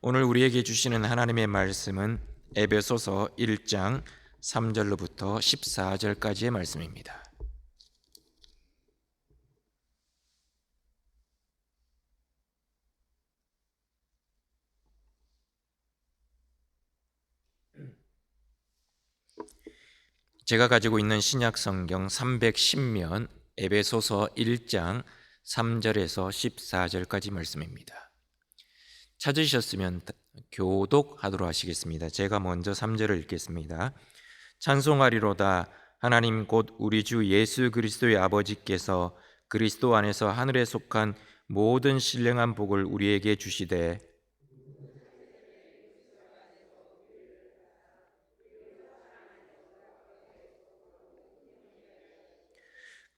오늘 우리에게 주시는 하나님의 말씀은 에베소서 1장 3절로부터 14절까지의 말씀입니다. 제가 가지고 있는 신약 성경 310면 에베소서 1장 3절에서 14절까지 말씀입니다. 찾으셨으면 교독하도록 하시겠습니다. 제가 먼저 3절을 읽겠습니다. 찬송하리로다. 하나님 곧 우리 주 예수 그리스도의 아버지께서 그리스도 안에서 하늘에 속한 모든 신령한 복을 우리에게 주시되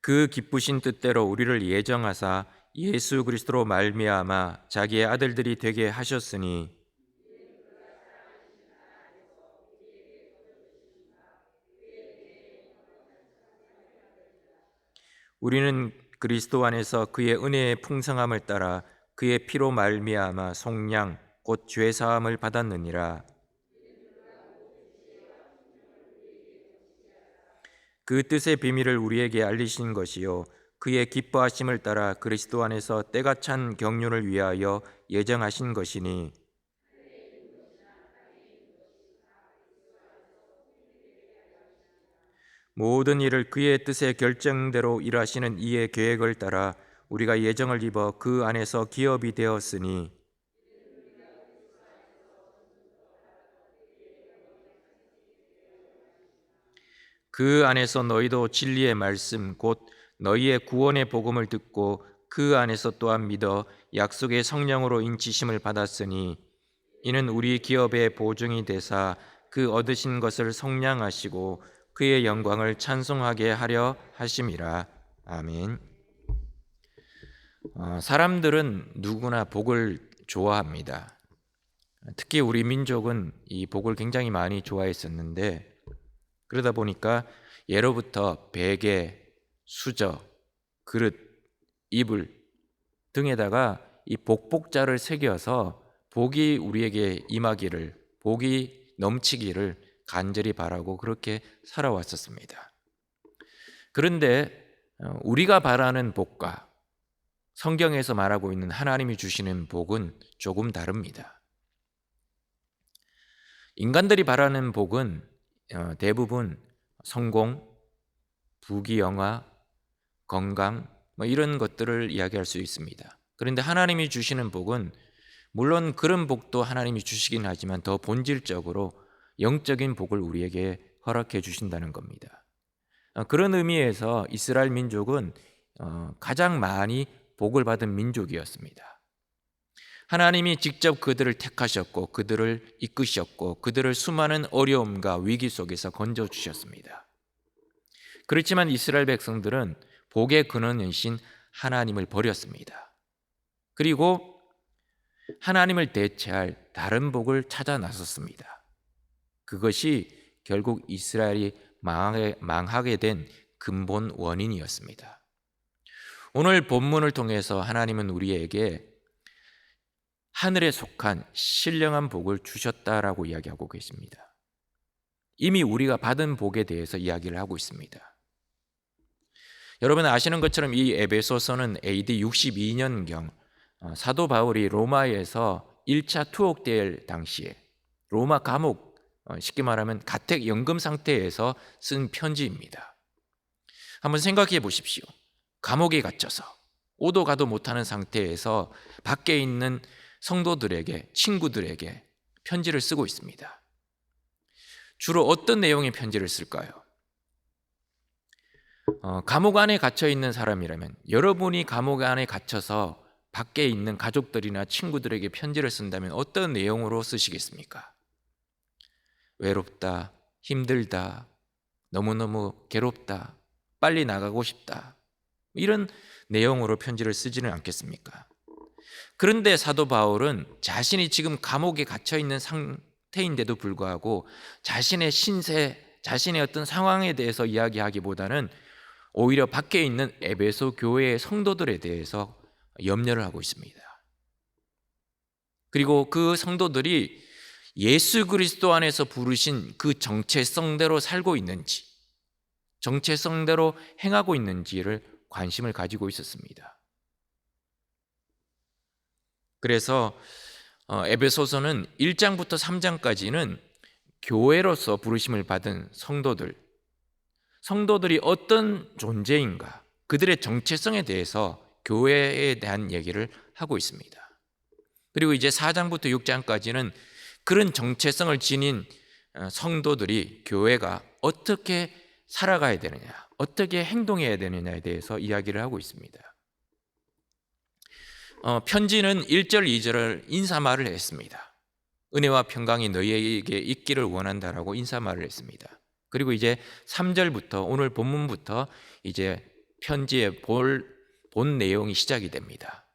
그 기쁘신 뜻대로 우리를 예정하사 예수 그리스도로 말미암아 자기의 아들들이 되게 하셨으니 우리는 그리스도 안에서 그의 은혜의 풍성함을 따라 그의 피로 말미암아 속량 곧 죄 사함을 받았느니라. 그 뜻의 비밀을 우리에게 알리신 것이요 그의 기뻐하심을 따라 그리스도 안에서 때가 찬 경륜을 위하여 예정하신 것이니 모든 일을 그의 뜻의 결정대로 일하시는 이의 계획을 따라 우리가 예정을 입어 그 안에서 기업이 되었으니 그 안에서 너희도 진리의 말씀 곧 너희의 구원의 복음을 듣고 그 안에서 또한 믿어 약속의 성령으로 인치심을 받았으니 이는 우리 기업의 보증이 되사 그 얻으신 것을 성량하시고 그의 영광을 찬송하게 하려 하심이라. 아멘. 사람들은 누구나 복을 좋아합니다. 특히 우리 민족은 이 복을 굉장히 많이 좋아했었는데 그러다 보니까 예로부터 베개, 수저, 그릇, 이불 등에다가 이 복복자를 새겨서 복이 우리에게 임하기를, 복이 넘치기를 간절히 바라고 그렇게 살아왔었습니다. 그런데 우리가 바라는 복과 성경에서 말하고 있는 하나님이 주시는 복은 조금 다릅니다. 인간들이 바라는 복은 대부분 성공, 부귀영화, 건강 이런 것들을 이야기할 수 있습니다. 그런데 하나님이 주시는 복은 물론 그런 복도 하나님이 주시긴 하지만 더 본질적으로 영적인 복을 우리에게 허락해 주신다는 겁니다. 그런 의미에서 이스라엘 민족은 가장 많이 복을 받은 민족이었습니다. 하나님이 직접 그들을 택하셨고 그들을 이끄셨고 그들을 수많은 어려움과 위기 속에서 건져주셨습니다. 그렇지만 이스라엘 백성들은 복의 근원이신 하나님을 버렸습니다. 그리고 하나님을 대체할 다른 복을 찾아 나섰습니다. 그것이 결국 이스라엘이 망하게 된 근본 원인이었습니다. 오늘 본문을 통해서 하나님은 우리에게 하늘에 속한 신령한 복을 주셨다라고 이야기하고 계십니다. 이미 우리가 받은 복에 대해서 이야기를 하고 있습니다. 여러분 아시는 것처럼 이 에베소서는 AD 62년경 사도 바울이 로마에서 1차 투옥될 당시에 로마 감옥, 쉽게 말하면 가택 연금 상태에서 쓴 편지입니다. 한번 생각해 보십시오. 감옥에 갇혀서 오도 가도 못하는 상태에서 밖에 있는 성도들에게, 친구들에게 편지를 쓰고 있습니다. 주로 어떤 내용의 편지를 쓸까요? 감옥 안에 갇혀 있는 사람이라면 여러분이 감옥 안에 갇혀서 밖에 있는 가족들이나 친구들에게 편지를 쓴다면 어떤 내용으로 쓰시겠습니까? 외롭다, 힘들다, 너무너무 괴롭다, 빨리 나가고 싶다 이런 내용으로 편지를 쓰지는 않겠습니까? 그런데 사도 바울은 자신이 지금 감옥에 갇혀 있는 상태인데도 불구하고 자신의 신세, 자신의 어떤 상황에 대해서 이야기하기보다는 오히려 밖에 있는 에베소 교회의 성도들에 대해서 염려를 하고 있습니다. 그리고 그 성도들이 예수 그리스도 안에서 부르신 그 정체성대로 살고 있는지, 정체성대로 행하고 있는지를 관심을 가지고 있었습니다. 그래서 에베소서는 1장부터 3장까지는 교회로서 부르심을 받은 성도들이 어떤 존재인가, 그들의 정체성에 대해서 교회에 대한 얘기를 하고 있습니다. 그리고 이제 4장부터 6장까지는 그런 정체성을 지닌 성도들이, 교회가 어떻게 살아가야 되느냐, 어떻게 행동해야 되느냐에 대해서 이야기를 하고 있습니다. 편지는 1절, 2절을 인사말을 했습니다. 은혜와 평강이 너희에게 있기를 원한다라고 인사말을 했습니다. 그리고 이제 3절부터, 오늘 본문부터 이제 편지의 본 내용이 시작이 됩니다.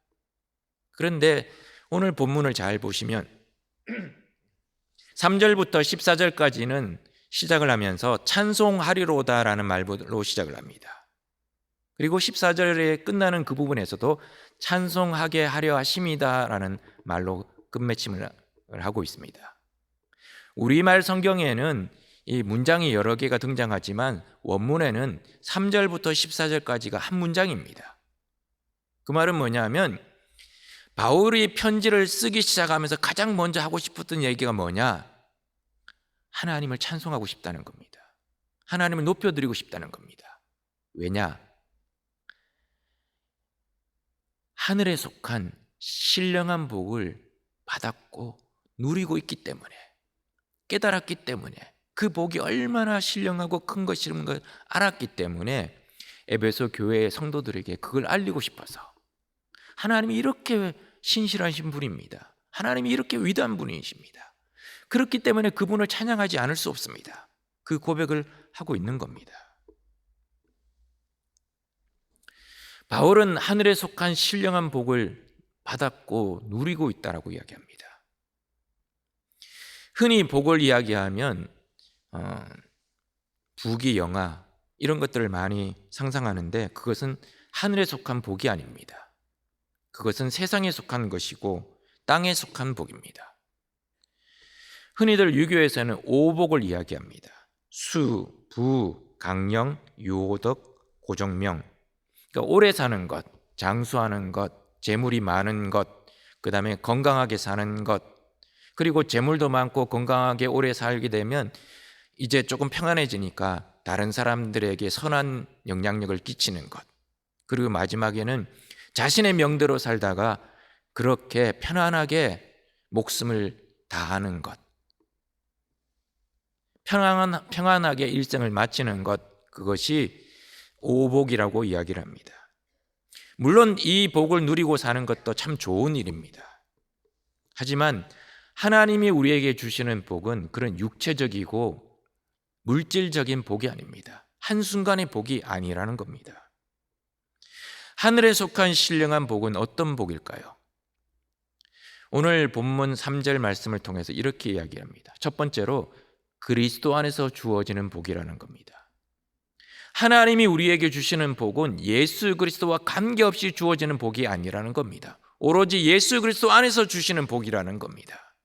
그런데 오늘 본문을 잘 보시면 3절부터 14절까지는 시작을 하면서 찬송하리로다라는 말로 시작을 합니다. 그리고 14절에 끝나는 그 부분에서도 찬송하게 하려 하심이다라는 말로 끝맺힘을 하고 있습니다. 우리말 성경에는 이 문장이 여러 개가 등장하지만 원문에는 3절부터 14절까지가 한 문장입니다. 그 말은 뭐냐면, 바울이 편지를 쓰기 시작하면서 가장 먼저 하고 싶었던 얘기가 뭐냐? 하나님을 찬송하고 싶다는 겁니다. 하나님을 높여드리고 싶다는 겁니다. 왜냐? 하늘에 속한 신령한 복을 받았고 누리고 있기 때문에, 깨달았기 때문에, 그 복이 얼마나 신령하고 큰 것인 걸 알았기 때문에 에베소 교회의 성도들에게 그걸 알리고 싶어서, 하나님이 이렇게 신실하신 분입니다. 하나님이 이렇게 위대한 분이십니다. 그렇기 때문에 그분을 찬양하지 않을 수 없습니다. 그 고백을 하고 있는 겁니다. 바울은 하늘에 속한 신령한 복을 받았고 누리고 있다라고 이야기합니다. 흔히 복을 이야기하면 부귀영화 이런 것들을 많이 상상하는데, 그것은 하늘에 속한 복이 아닙니다. 그것은 세상에 속한 것이고 땅에 속한 복입니다. 흔히들 유교에서는 오복을 이야기합니다. 수, 부, 강령, 유호덕, 고정명. 그러니까 오래 사는 것, 장수하는 것, 재물이 많은 것, 그 다음에 건강하게 사는 것, 그리고 재물도 많고 건강하게 오래 살게 되면 이제 조금 평안해지니까 다른 사람들에게 선한 영향력을 끼치는 것, 그리고 마지막에는 자신의 명대로 살다가 그렇게 편안하게 목숨을 다하는 것, 평안하게 일생을 마치는 것, 그것이 오복이라고 이야기를 합니다. 물론 이 복을 누리고 사는 것도 참 좋은 일입니다. 하지만 하나님이 우리에게 주시는 복은 그런 육체적이고 물질적인 복이 아닙니다. 한순간의 복이 아니라는 겁니다. 하늘에 속한 신령한 복은 어떤 복일까요? 오늘 본문 3절 말씀을 통해서 이렇게 이야기합니다. 첫 번째로 그리스도 안에서 주어지는 복이라는 겁니다. 하나님이 우리에게 주시는 복은 예수 그리스도와 관계없이 주어지는 복이 아니라는 겁니다. 오로지 예수 그리스도 안에서 주시는 복이라는 겁니다.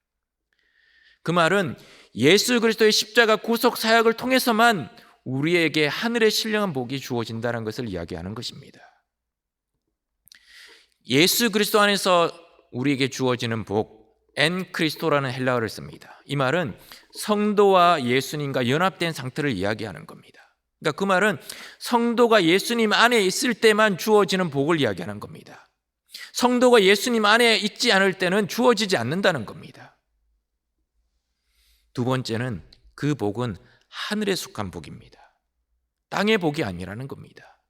그 말은 예수 그리스도의 십자가 구속 사역을 통해서만 우리에게 하늘의 신령한 복이 주어진다는 것을 이야기하는 것입니다. 예수 그리스도 안에서 우리에게 주어지는 복, 엔 크리스토라는 헬라어를 씁니다. 이 말은 성도와 예수님과 연합된 상태를 이야기하는 겁니다. 그러니까 그 말은 성도가 예수님 안에 있을 때만 주어지는 복을 이야기하는 겁니다. 성도가 예수님 안에 있지 않을 때는 주어지지 않는다는 겁니다. 두 번째는 그 복은 하늘에 속한 복입니다. 땅의 복이 아니라는 겁니다.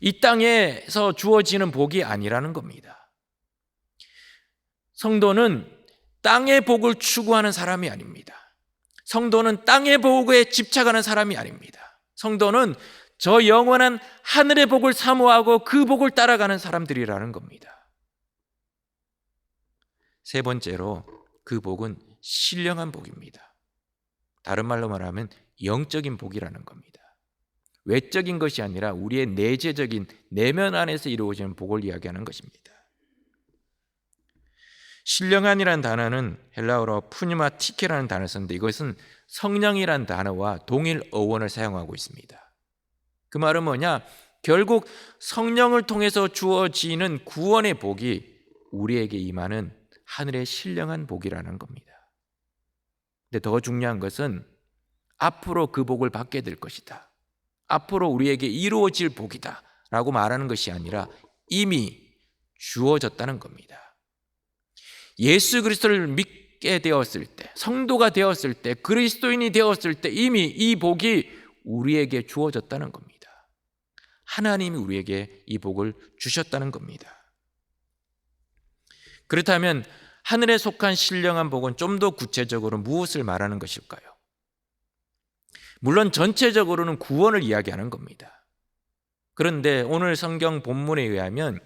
이 땅에서 주어지는 복이 아니라는 겁니다. 성도는 땅의 복을 추구하는 사람이 아닙니다. 성도는 땅의 복에 집착하는 사람이 아닙니다. 성도는 저 영원한 하늘의 복을 사모하고 그 복을 따라가는 사람들이라는 겁니다. 세 번째로 그 복은 신령한 복입니다. 다른 말로 말하면 영적인 복이라는 겁니다. 외적인 것이 아니라 우리의 내재적인 내면 안에서 이루어지는 복을 이야기하는 것입니다. 신령한이라는 단어는 헬라어로 푸니마티케라는 단어를 썼는데 이것은 성령이라는 단어와 동일 어원을 사용하고 있습니다. 그 말은 뭐냐? 결국 성령을 통해서 주어지는 구원의 복이 우리에게 임하는 하늘의 신령한 복이라는 겁니다. 근데 더 중요한 것은 앞으로 그 복을 받게 될 것이다, 앞으로 우리에게 이루어질 복이다 라고 말하는 것이 아니라 이미 주어졌다는 겁니다. 예수 그리스도를 믿게 되었을 때, 성도가 되었을 때, 그리스도인이 되었을 때 이미 이 복이 우리에게 주어졌다는 겁니다. 하나님이 우리에게 이 복을 주셨다는 겁니다. 그렇다면 하늘에 속한 신령한 복은 좀 더 구체적으로 무엇을 말하는 것일까요? 물론 전체적으로는 구원을 이야기하는 겁니다. 그런데 오늘 성경 본문에 의하면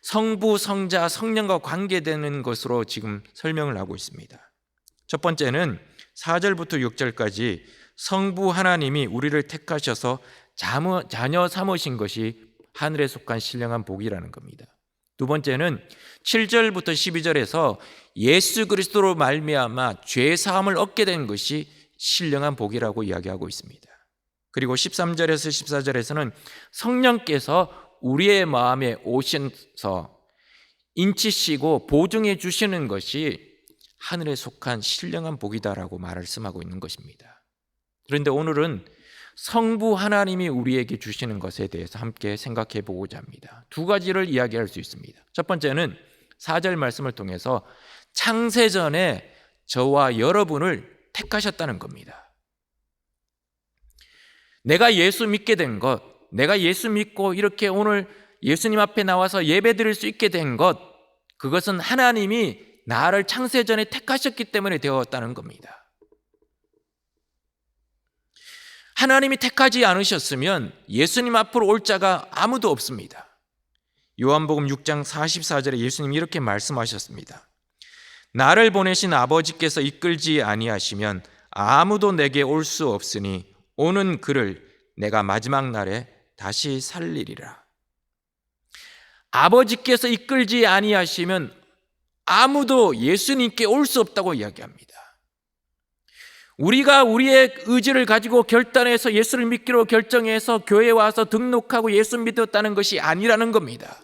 성부, 성자, 성령과 관계되는 것으로 지금 설명을 하고 있습니다. 첫 번째는 4절부터 6절까지 성부 하나님이 우리를 택하셔서 자녀 삼으신 것이 하늘에 속한 신령한 복이라는 겁니다. 두 번째는 7절부터 12절에서 예수 그리스도로 말미암아 죄 사함을 얻게 된 것이 신령한 복이라고 이야기하고 있습니다. 그리고 13절에서 14절에서는 성령께서 우리의 마음에 오셔서 인치시고 보증해 주시는 것이 하늘에 속한 신령한 복이다라고 말씀하고 있는 것입니다. 그런데 오늘은 성부 하나님이 우리에게 주시는 것에 대해서 함께 생각해 보고자 합니다. 두 가지를 이야기할 수 있습니다. 첫 번째는 4절 말씀을 통해서 창세전에 저와 여러분을 택하셨다는 겁니다. 내가 예수 믿게 된 것, 내가 예수 믿고 이렇게 오늘 예수님 앞에 나와서 예배 드릴 수 있게 된 것, 그것은 하나님이 나를 창세전에 택하셨기 때문에 되었다는 겁니다. 하나님이 택하지 않으셨으면 예수님 앞으로 올 자가 아무도 없습니다. 요한복음 6장 44절에 예수님이 이렇게 말씀하셨습니다. 나를 보내신 아버지께서 이끌지 아니하시면 아무도 내게 올 수 없으니 오는 그를 내가 마지막 날에 다시 살리리라. 아버지께서 이끌지 아니하시면 아무도 예수님께 올 수 없다고 이야기합니다. 우리가 우리의 의지를 가지고 결단해서 예수를 믿기로 결정해서 교회에 와서 등록하고 예수 믿었다는 것이 아니라는 겁니다.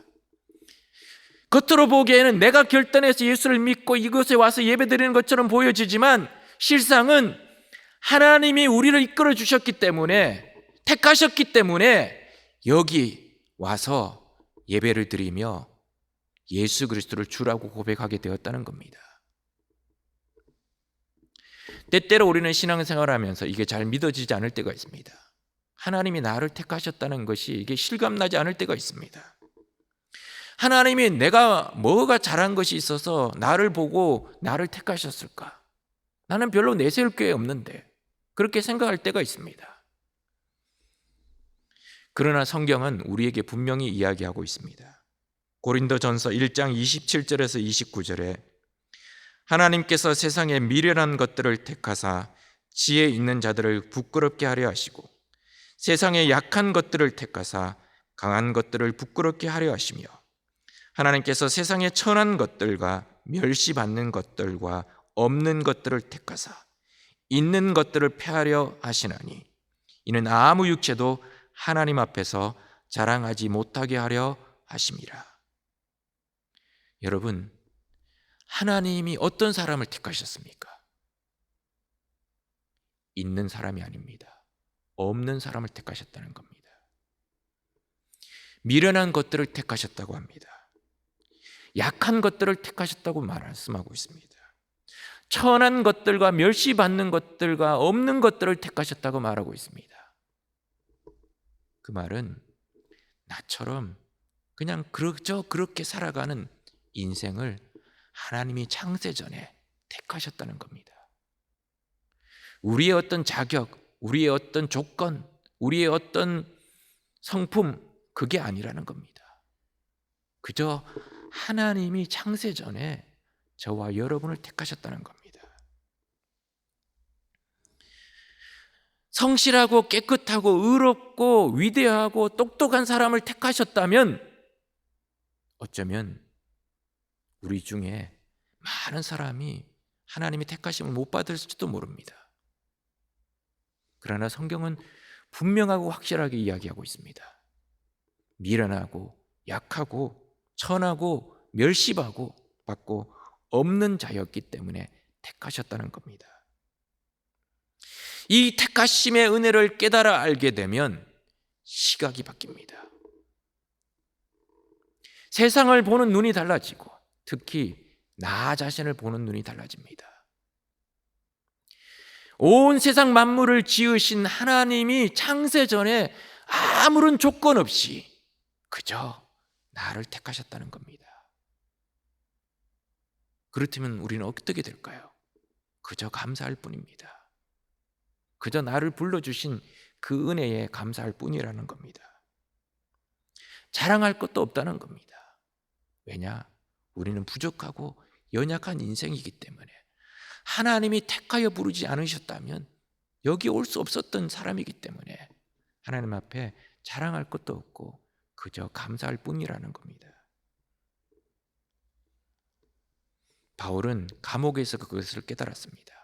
겉으로 보기에는 내가 결단해서 예수를 믿고 이곳에 와서 예배드리는 것처럼 보여지지만 실상은 하나님이 우리를 이끌어 주셨기 때문에, 택하셨기 때문에 여기 와서 예배를 드리며 예수 그리스도를 주라고 고백하게 되었다는 겁니다. 때때로 우리는 신앙생활을 하면서 이게 잘 믿어지지 않을 때가 있습니다. 하나님이 나를 택하셨다는 것이 이게 실감나지 않을 때가 있습니다. 하나님이 내가 뭐가 잘한 것이 있어서 나를 보고 나를 택하셨을까? 나는 별로 내세울 게 없는데, 그렇게 생각할 때가 있습니다. 그러나 성경은 우리에게 분명히 이야기하고 있습니다. 고린도전서 1장 27절에서 29절에 하나님께서 세상의 미련한 것들을 택하사 지혜 있는 자들을 부끄럽게 하려 하시고 세상의 약한 것들을 택하사 강한 것들을 부끄럽게 하려 하시며 하나님께서 세상의 천한 것들과 멸시받는 것들과 없는 것들을 택하사 있는 것들을 폐하려 하시나니 이는 아무 육체도 하나님 앞에서 자랑하지 못하게 하려 하심이라. 여러분, 하나님이 어떤 사람을 택하셨습니까? 있는 사람이 아닙니다. 없는 사람을 택하셨다는 겁니다. 미련한 것들을 택하셨다고 합니다. 약한 것들을 택하셨다고 말씀하고 있습니다. 천한 것들과 멸시받는 것들과 없는 것들을 택하셨다고 말하고 있습니다. 그 말은 나처럼 그냥 그렇게 살아가는 인생을 하나님이 창세전에 택하셨다는 겁니다. 우리의 어떤 자격, 우리의 어떤 조건, 우리의 어떤 성품, 그게 아니라는 겁니다. 그저 하나님이 창세전에 저와 여러분을 택하셨다는 겁니다. 성실하고 깨끗하고 의롭고 위대하고 똑똑한 사람을 택하셨다면 어쩌면 우리 중에 많은 사람이 하나님의 택하심을 못 받을지도 모릅니다. 그러나 성경은 분명하고 확실하게 이야기하고 있습니다. 미련하고 약하고 천하고 멸시받고 받고 없는 자였기 때문에 택하셨다는 겁니다. 이 택하심의 은혜를 깨달아 알게 되면 시각이 바뀝니다. 세상을 보는 눈이 달라지고 특히 나 자신을 보는 눈이 달라집니다. 온 세상 만물을 지으신 하나님이 창세 전에 아무런 조건 없이 그저 나를 택하셨다는 겁니다. 그렇다면 우리는 어떻게 될까요? 그저 감사할 뿐입니다. 그저 나를 불러주신 그 은혜에 감사할 뿐이라는 겁니다. 자랑할 것도 없다는 겁니다. 왜냐? 우리는 부족하고 연약한 인생이기 때문에 하나님이 택하여 부르지 않으셨다면 여기 올 수 없었던 사람이기 때문에 하나님 앞에 자랑할 것도 없고 그저 감사할 뿐이라는 겁니다. 바울은 감옥에서 그것을 깨달았습니다.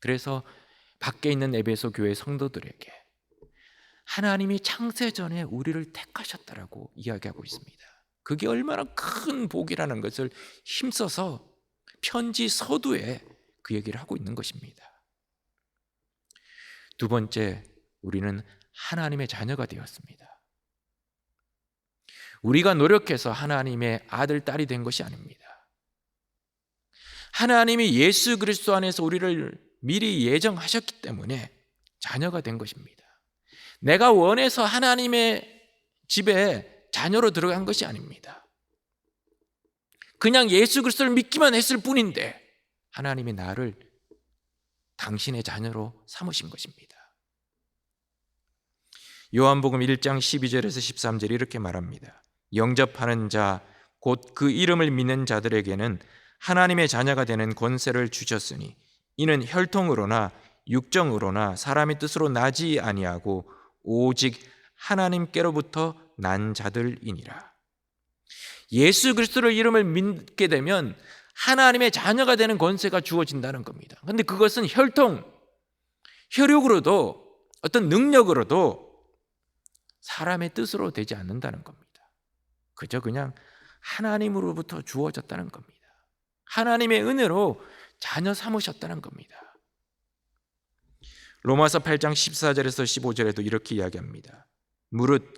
그래서 밖에 있는 에베소 교회 성도들에게 하나님이 창세 전에 우리를 택하셨다라고 이야기하고 있습니다. 그게 얼마나 큰 복이라는 것을 힘써서 편지 서두에 그 얘기를 하고 있는 것입니다. 두 번째, 우리는 하나님의 자녀가 되었습니다. 우리가 노력해서 하나님의 아들, 딸이 된 것이 아닙니다. 하나님이 예수 그리스도 안에서 우리를 미리 예정하셨기 때문에 자녀가 된 것입니다. 내가 원해서 하나님의 집에 자녀로 들어간 것이 아닙니다. 그냥 예수 그리스도를 믿기만 했을 뿐인데 하나님이 나를 당신의 자녀로 삼으신 것입니다. 요한복음 1장 12절에서 13절 이렇게 말합니다. 영접하는 자 곧 그 이름을 믿는 자들에게는 하나님의 자녀가 되는 권세를 주셨으니 이는 혈통으로나 육정으로나 사람의 뜻으로 나지 아니하고 오직 하나님께로부터 난 자들이니라. 예수 그리스도의 이름을 믿게 되면 하나님의 자녀가 되는 권세가 주어진다는 겁니다. 그런데 그것은 혈육으로도 어떤 능력으로도 사람의 뜻으로 되지 않는다는 겁니다. 그저 그냥 하나님으로부터 주어졌다는 겁니다. 하나님의 은혜로 자녀 삼으셨다는 겁니다. 로마서 8장 14절에서 15절에도 이렇게 이야기합니다. 무릇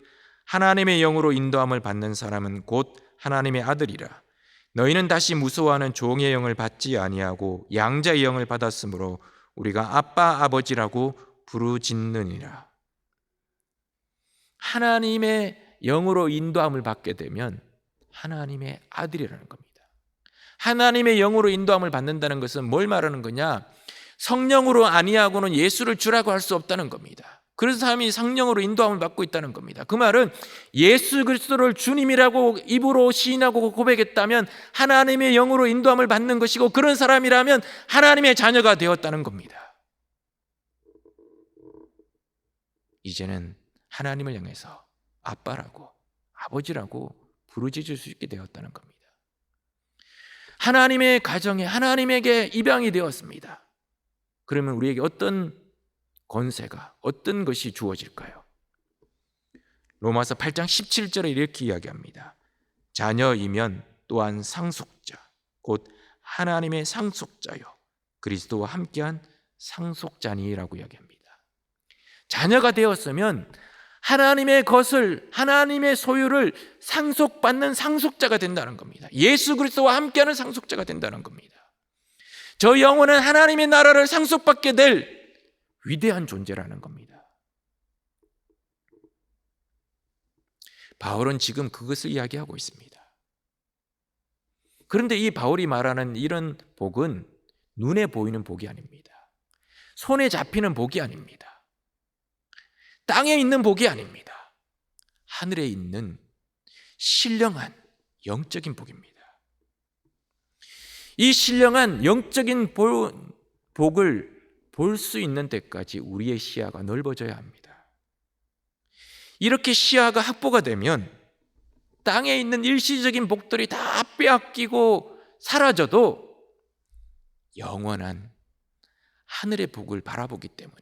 하나님의 영으로 인도함을 받는 사람은 곧 하나님의 아들이라. 너희는 다시 무서워하는 종의 영을 받지 아니하고 양자의 영을 받았으므로 우리가 아빠 아버지라고 부르짖느니라. 하나님의 영으로 인도함을 받게 되면 하나님의 아들이라는 겁니다. 하나님의 영으로 인도함을 받는다는 것은 뭘 말하는 거냐? 성령으로 아니하고는 예수를 주라고 할 수 없다는 겁니다. 그런 사람이 성령으로 인도함을 받고 있다는 겁니다. 그 말은 예수 그리스도를 주님이라고 입으로 시인하고 고백했다면 하나님의 영으로 인도함을 받는 것이고, 그런 사람이라면 하나님의 자녀가 되었다는 겁니다. 이제는 하나님을 향해서 아빠라고, 아버지라고 부르짖을 수 있게 되었다는 겁니다. 하나님의 가정에, 하나님에게 입양이 되었습니다. 그러면 우리에게 어떤 권세가, 어떤 것이 주어질까요? 로마서 8장 17절에 이렇게 이야기합니다. 자녀이면 또한 상속자, 곧 하나님의 상속자요 그리스도와 함께한 상속자니라고 이야기합니다. 자녀가 되었으면 하나님의 것을, 하나님의 소유를 상속받는 상속자가 된다는 겁니다. 예수 그리스도와 함께하는 상속자가 된다는 겁니다. 저 영혼은 하나님의 나라를 상속받게 될 위대한 존재라는 겁니다. 바울은 지금 그것을 이야기하고 있습니다. 그런데 이 바울이 말하는 이런 복은 눈에 보이는 복이 아닙니다. 손에 잡히는 복이 아닙니다. 땅에 있는 복이 아닙니다. 하늘에 있는 신령한 영적인 복입니다. 이 신령한 영적인 복을 볼 수 있는 데까지 우리의 시야가 넓어져야 합니다. 이렇게 시야가 확보가 되면 땅에 있는 일시적인 복들이 다 빼앗기고 사라져도 영원한 하늘의 복을 바라보기 때문에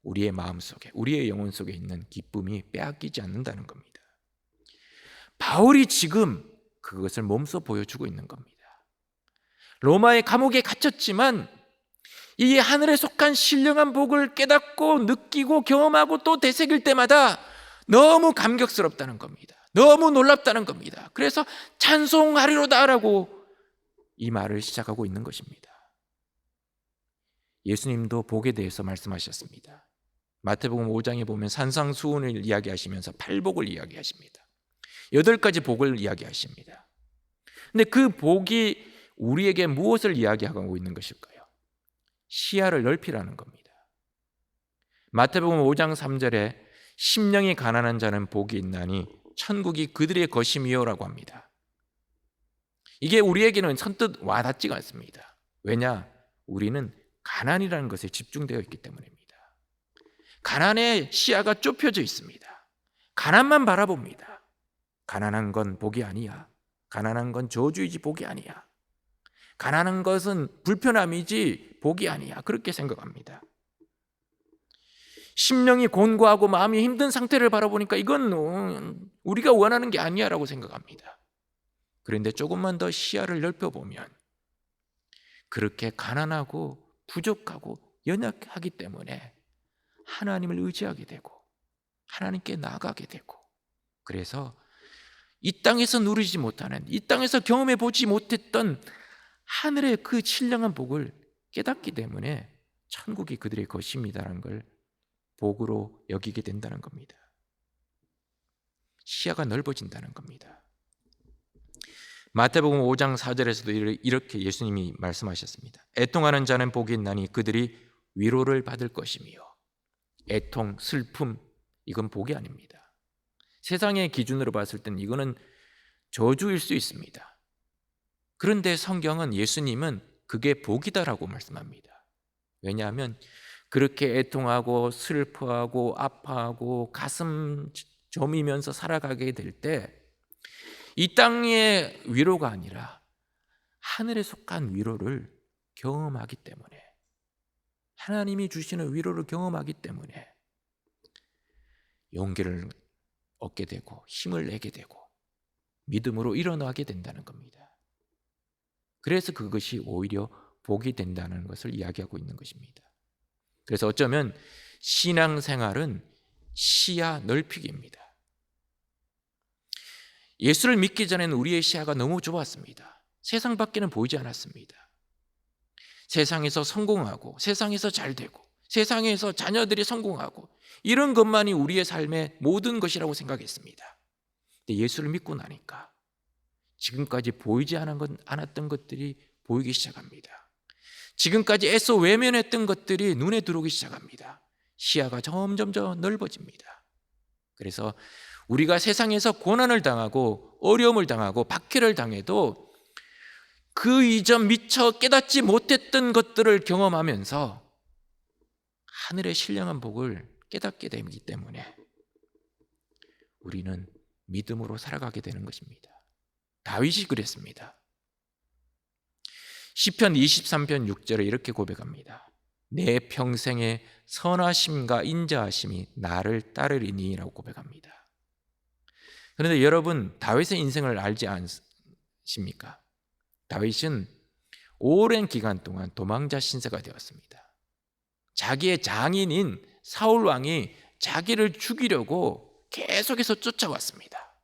우리의 마음속에, 우리의 영혼 속에 있는 기쁨이 빼앗기지 않는다는 겁니다. 바울이 지금 그것을 몸소 보여주고 있는 겁니다. 로마의 감옥에 갇혔지만 이 하늘에 속한 신령한 복을 깨닫고 느끼고 경험하고 또 되새길 때마다 너무 감격스럽다는 겁니다. 너무 놀랍다는 겁니다. 그래서 찬송하리로다라고 이 말을 시작하고 있는 것입니다. 예수님도 복에 대해서 말씀하셨습니다. 마태복음 5장에 보면 산상수훈을 이야기하시면서 팔복을 이야기하십니다. 8가지 복을 이야기하십니다. 근데 그 복이 우리에게 무엇을 이야기하고 있는 것일까요? 시야를 넓히라는 겁니다. 마태복음 5장 3절에 심령이 가난한 자는 복이 있나니 천국이 그들의 것임이요라고 합니다. 이게 우리에게는 선뜻 와닿지가 않습니다. 왜냐? 우리는 가난이라는 것에 집중되어 있기 때문입니다. 가난의 시야가 좁혀져 있습니다. 가난만 바라봅니다. 가난한 건 복이 아니야. 가난한 건 저주이지 복이 아니야. 가난한 것은 불편함이지 복이 아니야. 그렇게 생각합니다. 심령이 곤고하고 마음이 힘든 상태를 바라보니까 이건 우리가 원하는 게 아니야 라고 생각합니다. 그런데 조금만 더 시야를 넓혀보면 그렇게 가난하고 부족하고 연약하기 때문에 하나님을 의지하게 되고 하나님께 나아가게 되고, 그래서 이 땅에서 누리지 못하는, 이 땅에서 경험해 보지 못했던 하늘의 그 신령한 복을 깨닫기 때문에 천국이 그들의 것입니다라는 걸 복으로 여기게 된다는 겁니다. 시야가 넓어진다는 겁니다. 마태복음 5장 4절에서도 이렇게 예수님이 말씀하셨습니다. 애통하는 자는 복이 있나니 그들이 위로를 받을 것이며. 애통, 슬픔, 이건 복이 아닙니다. 세상의 기준으로 봤을 때는 이거는 저주일 수 있습니다. 그런데 성경은, 예수님은 그게 복이다라고 말씀합니다. 왜냐하면 그렇게 애통하고 슬퍼하고 아파하고 가슴 저미면서 살아가게 될 때 이 땅의 위로가 아니라 하늘에 속한 위로를 경험하기 때문에, 하나님이 주시는 위로를 경험하기 때문에 용기를 얻게 되고 힘을 내게 되고 믿음으로 일어나게 된다는 겁니다. 그래서 그것이 오히려 복이 된다는 것을 이야기하고 있는 것입니다. 그래서 어쩌면 신앙생활은 시야 넓히기입니다. 예수를 믿기 전에는 우리의 시야가 너무 좁았습니다. 세상 밖에는 보이지 않았습니다. 세상에서 성공하고 세상에서 잘되고 세상에서 자녀들이 성공하고 이런 것만이 우리의 삶의 모든 것이라고 생각했습니다. 근데 예수를 믿고 나니까 지금까지 보이지 않았던 것들이 보이기 시작합니다. 지금까지 애써 외면했던 것들이 눈에 들어오기 시작합니다. 시야가 점점 더 넓어집니다. 그래서 우리가 세상에서 고난을 당하고 어려움을 당하고 박해를 당해도 그 이전 미처 깨닫지 못했던 것들을 경험하면서 하늘의 신령한 복을 깨닫게 되기 때문에 우리는 믿음으로 살아가게 되는 것입니다. 다윗이 그랬습니다. 시편 23편 6절에 이렇게 고백합니다. 내 평생의 선하심과 인자하심이 나를 따르리니라고 고백합니다. 그런데 여러분, 다윗의 인생을 알지 않습니까? 다윗은 오랜 기간 동안 도망자 신세가 되었습니다. 자기의 장인인 사울 왕이 자기를 죽이려고 계속해서 쫓아왔습니다.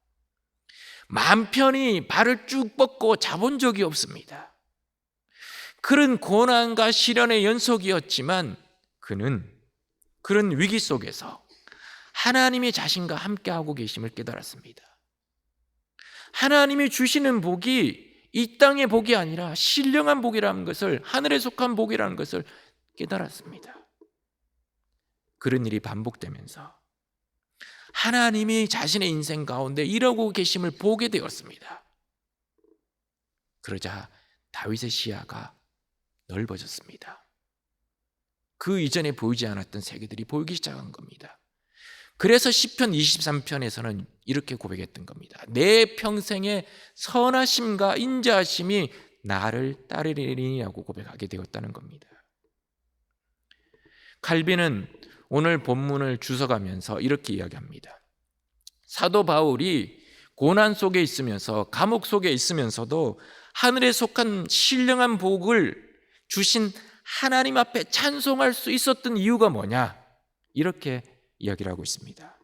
맘 편히 발을 쭉 뻗고 자본 적이 없습니다. 그런 고난과 시련의 연속이었지만 그는 그런 위기 속에서 하나님이 자신과 함께하고 계심을 깨달았습니다. 하나님이 주시는 복이 이 땅의 복이 아니라 신령한 복이라는 것을, 하늘에 속한 복이라는 것을 깨달았습니다. 그런 일이 반복되면서 하나님이 자신의 인생 가운데 일하고 계심을 보게 되었습니다. 그러자 다윗의 시야가 넓어졌습니다. 그 이전에 보이지 않았던 세계들이 보이기 시작한 겁니다. 그래서 시편 23편에서는 이렇게 고백했던 겁니다. 내 평생의 선하심과 인자하심이 나를 따르리니라고 고백하게 되었다는 겁니다. 칼빈은 오늘 본문을 주석하면서 이렇게 이야기합니다. 사도 바울이 고난 속에 있으면서 감옥 속에 있으면서도 하늘에 속한 신령한 복을 주신 하나님 앞에 찬송할 수 있었던 이유가 뭐냐? 이렇게 이야기를 하고 있습니다.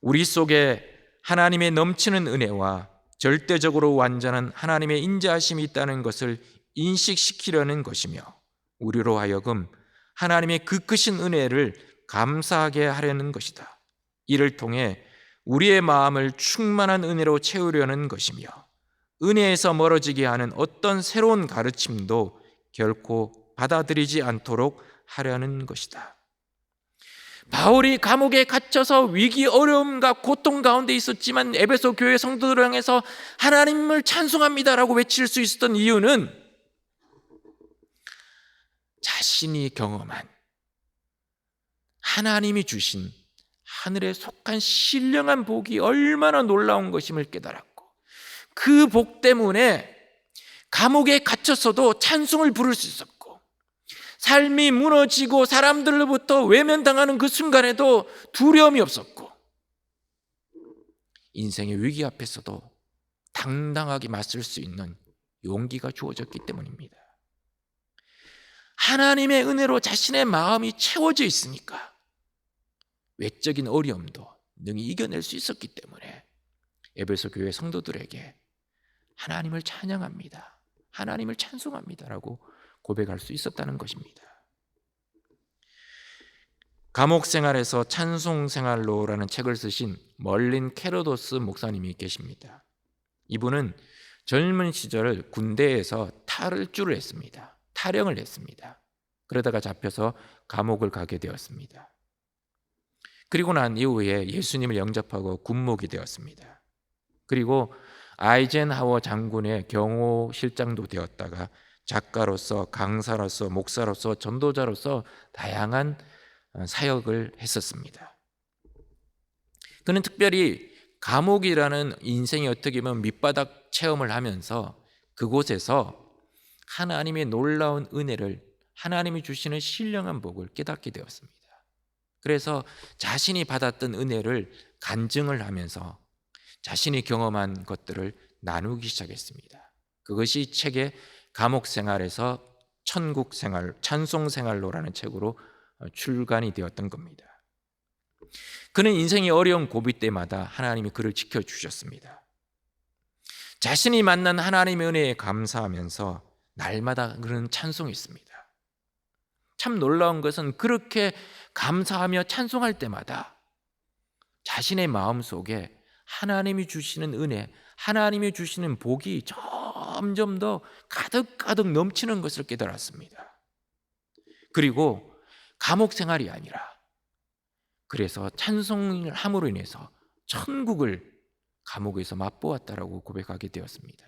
우리 속에 하나님의 넘치는 은혜와 절대적으로 완전한 하나님의 인자하심이 있다는 것을 인식시키려는 것이며, 우리로 하여금 하나님의 그 크신 은혜를 감사하게 하려는 것이다. 이를 통해 우리의 마음을 충만한 은혜로 채우려는 것이며, 은혜에서 멀어지게 하는 어떤 새로운 가르침도 결코 받아들이지 않도록 하려는 것이다. 바울이 감옥에 갇혀서 위기, 어려움과 고통 가운데 있었지만 에베소 교회 성도들을 향해서 하나님을 찬송합니다라고 외칠 수 있었던 이유는 자신이 경험한 하나님이 주신 하늘에 속한 신령한 복이 얼마나 놀라운 것임을 깨달았고, 그 복 때문에 감옥에 갇혔어도 찬송을 부를 수 있었고, 삶이 무너지고 사람들로부터 외면당하는 그 순간에도 두려움이 없었고, 인생의 위기 앞에서도 당당하게 맞설 수 있는 용기가 주어졌기 때문입니다. 하나님의 은혜로 자신의 마음이 채워져 있으니까 외적인 어려움도 능히 이겨낼 수 있었기 때문에 에베소 교회 성도들에게 하나님을 찬양합니다, 하나님을 찬송합니다라고 고백할 수 있었다는 것입니다. 감옥 생활에서 찬송 생활로라는 책을 쓰신 멀린 케로도스 목사님이 계십니다. 이분은 젊은 시절 군대에서 탈주를 했습니다. 탈영을 했습니다. 그러다가 잡혀서 감옥을 가게 되었습니다. 그리고 난 이후에 예수님을 영접하고 군목이 되었습니다. 그리고 아이젠하워 장군의 경호실장도 되었다가 작가로서, 강사로서, 목사로서, 전도자로서 다양한 사역을 했었습니다. 그는 특별히 감옥이라는 인생이 어떻게 보면 밑바닥 체험을 하면서 그곳에서 하나님의 놀라운 은혜를, 하나님이 주시는 신령한 복을 깨닫게 되었습니다. 그래서 자신이 받았던 은혜를 간증을 하면서 자신이 경험한 것들을 나누기 시작했습니다. 그것이 책의 감옥 생활에서 천국 생활, 찬송 생활로라는 책으로 출간이 되었던 겁니다. 그는 인생의 어려운 고비 때마다 하나님이 그를 지켜주셨습니다. 자신이 만난 하나님의 은혜에 감사하면서 날마다 그런 찬송이 있습니다. 참 놀라운 것은 그렇게 감사하며 찬송할 때마다 자신의 마음속에 하나님이 주시는 은혜, 하나님이 주시는 복이 점점 더 가득가득 넘치는 것을 깨달았습니다. 그리고 감옥 생활이 아니라, 그래서 찬송을 함으로 인해서 천국을 감옥에서 맛보았다라고 고백하게 되었습니다.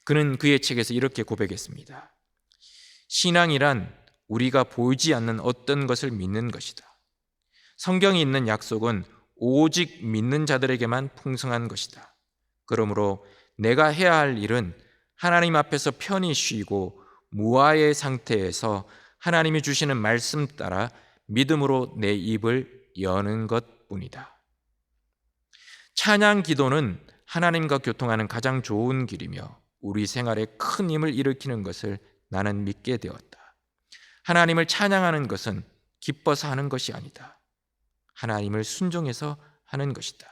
그는 그의 책에서 이렇게 고백했습니다. 신앙이란 우리가 보이지 않는 어떤 것을 믿는 것이다. 성경에 있는 약속은 오직 믿는 자들에게만 풍성한 것이다. 그러므로 내가 해야 할 일은 하나님 앞에서 편히 쉬고 무아의 상태에서 하나님이 주시는 말씀 따라 믿음으로 내 입을 여는 것뿐이다. 찬양 기도는 하나님과 교통하는 가장 좋은 길이며 우리 생활에 큰 힘을 일으키는 것을 나는 믿게 되었다. 하나님을 찬양하는 것은 기뻐서 하는 것이 아니다. 하나님을 순종해서 하는 것이다.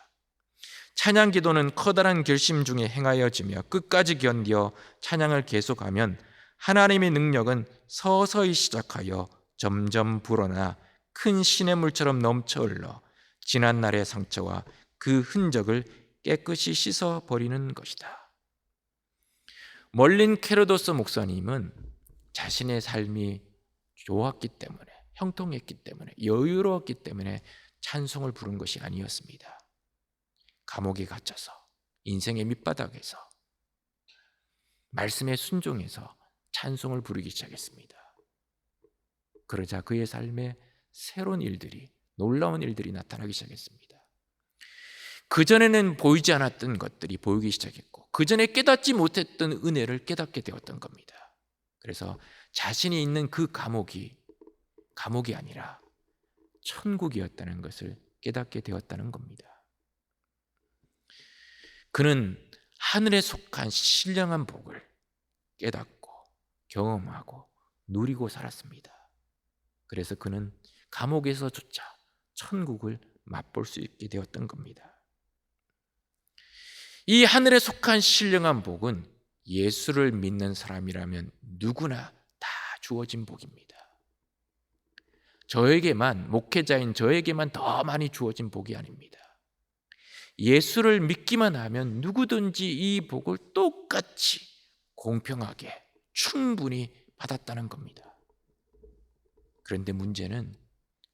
찬양 기도는 커다란 결심 중에 행하여지며 끝까지 견디어 찬양을 계속하면 하나님의 능력은 서서히 시작하여 점점 불어나 큰 시냇물처럼 넘쳐 흘러 지난날의 상처와 그 흔적을 깨끗이 씻어버리는 것이다. 멀린 케로도스 목사님은 자신의 삶이 좋았기 때문에, 형통했기 때문에, 여유로웠기 때문에 찬송을 부른 것이 아니었습니다. 감옥에 갇혀서 인생의 밑바닥에서 말씀에 순종해서 찬송을 부르기 시작했습니다. 그러자 그의 삶에 새로운 일들이, 놀라운 일들이 나타나기 시작했습니다. 그전에는 보이지 않았던 것들이 보이기 시작했고 그전에 깨닫지 못했던 은혜를 깨닫게 되었던 겁니다. 그래서 자신이 있는 그 감옥이 아니라 천국이었다는 것을 깨닫게 되었다는 겁니다. 그는 하늘에 속한 신령한 복을 깨닫고 경험하고 누리고 살았습니다. 그래서 그는 감옥에서조차 천국을 맛볼 수 있게 되었던 겁니다. 이 하늘에 속한 신령한 복은 예수를 믿는 사람이라면 누구나 다 주어진 복입니다. 저에게만, 목회자인 저에게만 더 많이 주어진 복이 아닙니다. 예수를 믿기만 하면 누구든지 이 복을 똑같이 공평하게 충분히 받았다는 겁니다. 그런데 문제는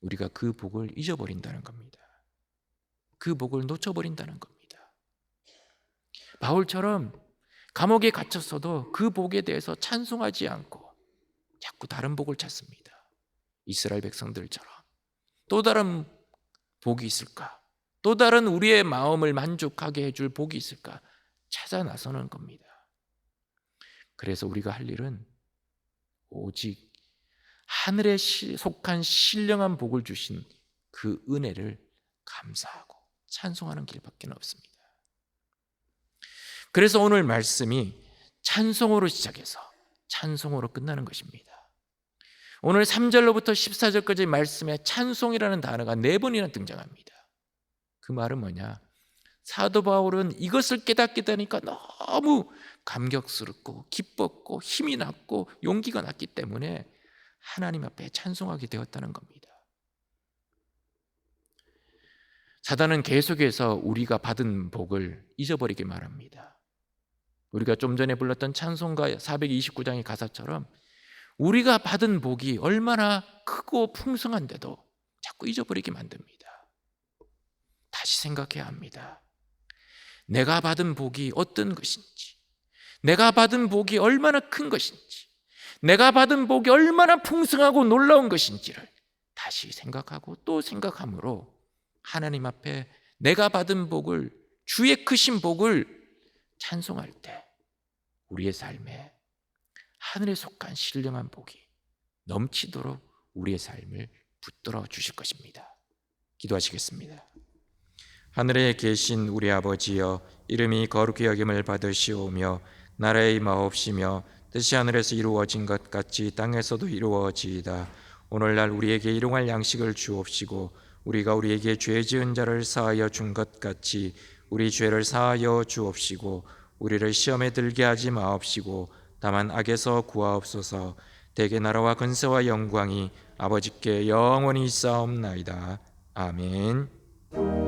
우리가 그 복을 잊어버린다는 겁니다. 그 복을 놓쳐버린다는 겁니다. 바울처럼 감옥에 갇혔어도 그 복에 대해서 찬송하지 않고 자꾸 다른 복을 찾습니다. 이스라엘 백성들처럼 또 다른 복이 있을까? 또 다른 우리의 마음을 만족하게 해줄 복이 있을까? 찾아 나서는 겁니다. 그래서 우리가 할 일은 오직 하늘에 속한 신령한 복을 주신 그 은혜를 감사하고 찬송하는 길밖에 없습니다. 그래서 오늘 말씀이 찬송으로 시작해서 찬송으로 끝나는 것입니다. 오늘 3절로부터 14절까지 말씀에 찬송이라는 단어가 4번이나 등장합니다. 그 말은 뭐냐? 사도 바울은 이것을 깨닫게 되니까 너무 감격스럽고 기뻤고 힘이 났고 용기가 났기 때문에 하나님 앞에 찬송하게 되었다는 겁니다. 사단은 계속해서 우리가 받은 복을 잊어버리게 말합니다. 우리가 좀 전에 불렀던 찬송가 429장의 가사처럼 우리가 받은 복이 얼마나 크고 풍성한데도 자꾸 잊어버리게 만듭니다. 다시 생각해야 합니다. 내가 받은 복이 어떤 것인지, 내가 받은 복이 얼마나 큰 것인지, 내가 받은 복이 얼마나 풍성하고 놀라운 것인지를 다시 생각하고 또 생각함으로 하나님 앞에 내가 받은 복을, 주의 크신 복을 찬송할 때 우리의 삶에 하늘에 속한 신령한 복이 넘치도록 우리의 삶을 붙들어 주실 것입니다. 기도하시겠습니다. 하늘에 계신 우리 아버지여, 이름이 거룩히 여김을 받으시오며 나라의 임하옵시며 뜻이 하늘에서 이루어진 것 같이 땅에서도 이루어지이다. 오늘날 우리에게 일용할 양식을 주옵시고 우리가 우리에게 죄 지은 자를 사하여 준 것 같이 우리 죄를 사하여 주옵시고 우리를 시험에 들게 하지 마옵시고 다만 악에서 구하옵소서. 대개 나라와 근세와 영광이 아버지께 영원히 있사옵나이다. 아멘.